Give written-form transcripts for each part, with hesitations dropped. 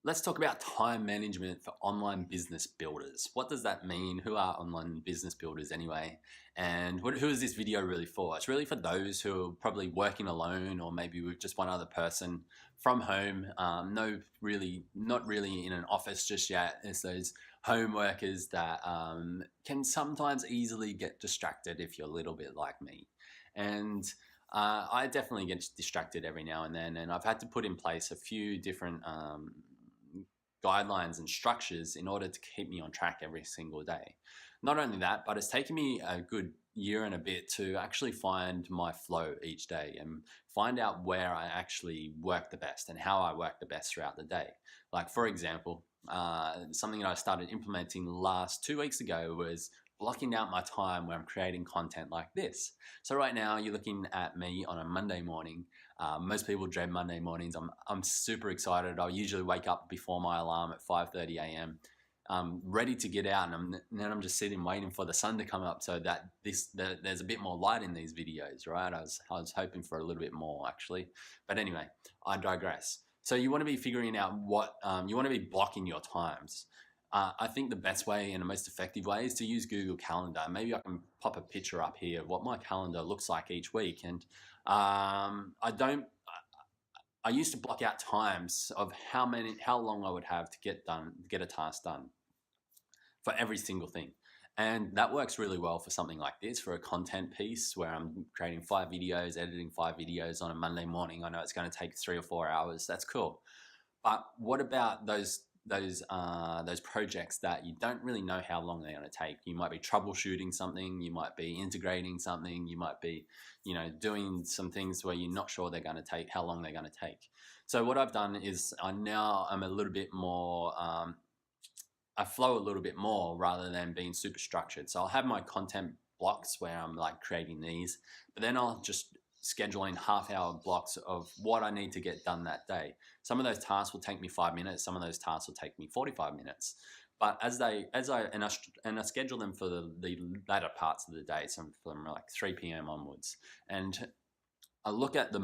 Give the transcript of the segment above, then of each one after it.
Let's talk about time management for online business builders. What does that mean? Who are online business builders anyway? And who is this video really for? It's really for those who are probably working alone or maybe with just one other person from home. Not really in an office just yet. It's those home workers that can sometimes easily get distracted if you're a little bit like me. And I definitely get distracted every now and then, and I've had to put in place a few different guidelines and structures in order to keep me on track every single day. Not only that, but it's taken me a good year and a bit to actually find my flow each day and find out where I actually work the best and how I work the best throughout the day. Like, for example, something that I started implementing last 2 weeks ago was blocking out my time where I'm creating content like this. So right now you're looking at me on a Monday morning. Most people dread Monday mornings. I'm super excited. I'll usually wake up before my alarm at 5:30 a.m. Ready to get out, and then I'm just sitting waiting for the sun to come up so that there's a bit more light in these videos, right? I was hoping for a little bit more actually, but anyway, I digress. So you want to be figuring out what you want to be blocking your times. I think the best way and the most effective way is to use Google Calendar. Maybe I can pop a picture up here of what my calendar looks like each week. And I used to block out times of how long I would have to get a task done for every single thing. And that works really well for something like this, for a content piece where I'm creating 5 videos, editing 5 videos on a Monday morning. I know it's going to take 3 or 4 hours. That's cool. But what about those projects that you don't really know how long they're going to take? You might be troubleshooting something, you might be integrating something, you might be, doing some things where you're not sure they're going to take, how long they're going to take. So what I've done is I'm a little bit more, I flow a little bit more rather than being super structured. So I'll have my content blocks where I'm like creating these, but then I'll just schedule in half-hour blocks of what I need to get done that day. Some of those tasks will take me 5 minutes. Some of those tasks will take me 45 minutes. But I schedule them for the latter parts of the day, so from like 3 p.m. onwards. And I look at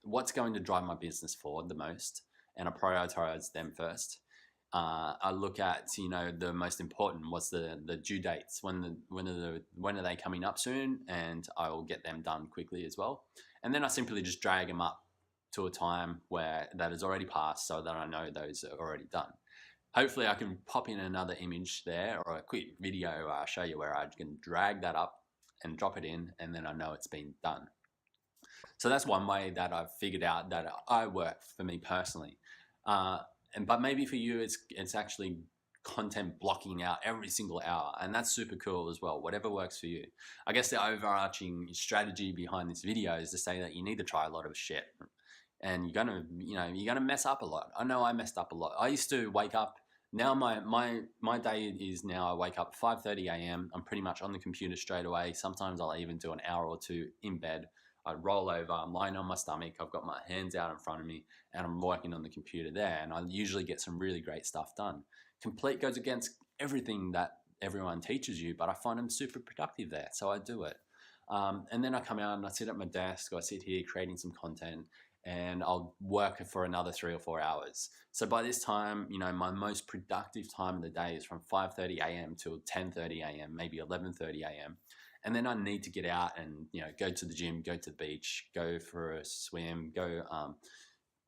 what's going to drive my business forward the most, and I prioritize them first. I look at the most important, what's the due dates, when are they coming up soon, and I will get them done quickly as well. And then I simply just drag them up to a time where that has already passed, so that I know those are already done. Hopefully I can pop in another image there or a quick video show you where I can drag that up and drop it in, and then I know it's been done. So that's one way that I've figured out that I work for me personally. But maybe for you, it's actually content blocking out every single hour, and that's super cool as well. Whatever works for you. I guess the overarching strategy behind this video is to say that you need to try a lot of shit, and you're gonna mess up a lot. I know I messed up a lot. I used to wake up. Now my day is now I wake up 5:30 a.m. I'm pretty much on the computer straight away. Sometimes I'll even do an hour or two in bed. I roll over, I'm lying on my stomach, I've got my hands out in front of me, and I'm working on the computer there, and I usually get some really great stuff done. Complete goes against everything that everyone teaches you, but I find I'm super productive there, so I do it. And then I come out and I sit at my desk, or I sit here creating some content, and I'll work for another 3 or 4 hours. So by this time, my most productive time of the day is from 5:30 a.m. till 10:30 a.m., maybe 11:30 a.m. And then I need to get out and go to the gym, go to the beach, go for a swim, go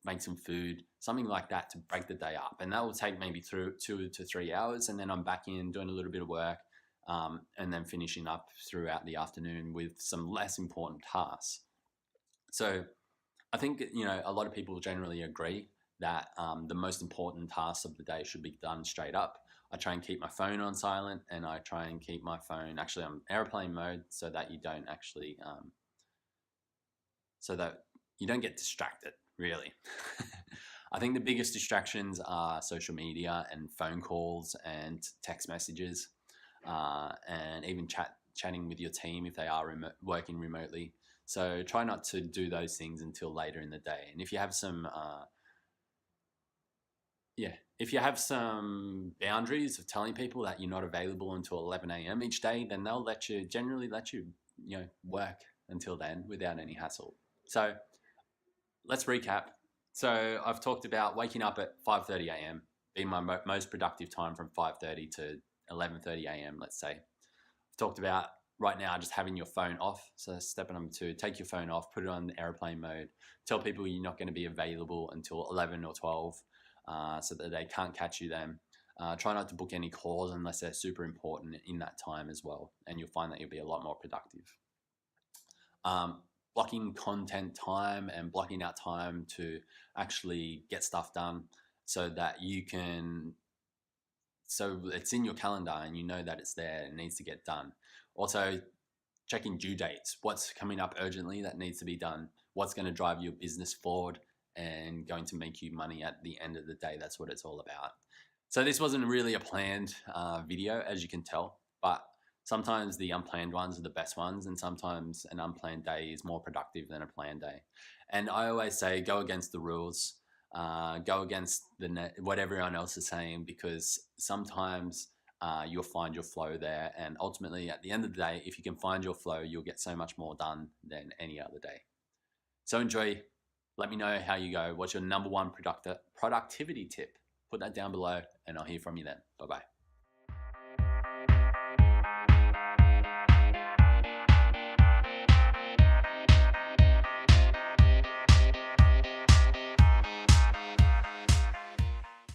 make some food, something like that to break the day up. And that will take maybe through 2 to 3 hours, and then I'm back in doing a little bit of work, and then finishing up throughout the afternoon with some less important tasks. So I think a lot of people generally agree that the most important tasks of the day should be done straight up. I try and keep my phone on silent, and I try and keep my phone actually on airplane mode so that you don't actually, so that you don't get distracted, really. I think the biggest distractions are social media and phone calls and text messages, and even chatting with your team if they are working remotely. So try not to do those things until later in the day. And if you have some boundaries of telling people that you're not available until 11 a.m. each day, then they'll generally let you work until then without any hassle. So let's recap. So I've talked about waking up at 5:30 a.m. being my most productive time from 5:30 to 11:30 a.m. Let's say. I've talked about right now just having your phone off. So step number 2, take your phone off, put it on airplane mode. Tell people you're not going to be available until 11 or 12, so that they can't catch you then. Try not to book any calls unless they're super important in that time as well, and you'll find that you'll be a lot more productive. Blocking content time and blocking out time to actually get stuff done so that you can, so it's in your calendar and you know that it's there and needs to get done. Also, checking due dates, what's coming up urgently that needs to be done, what's going to drive your business forward and going to make you money at the end of the day. That's what it's all about. So this wasn't really a planned video, as you can tell, but sometimes the unplanned ones are the best ones, and sometimes an unplanned day is more productive than a planned day. And I always say go against the rules, go against what everyone else is saying, because sometimes you'll find your flow there. And ultimately, at the end of the day, if you can find your flow, you'll get so much more done than any other day. So enjoy. Let me know how you go. What's your number one productivity tip? Put that down below and I'll hear from you then. Bye-bye.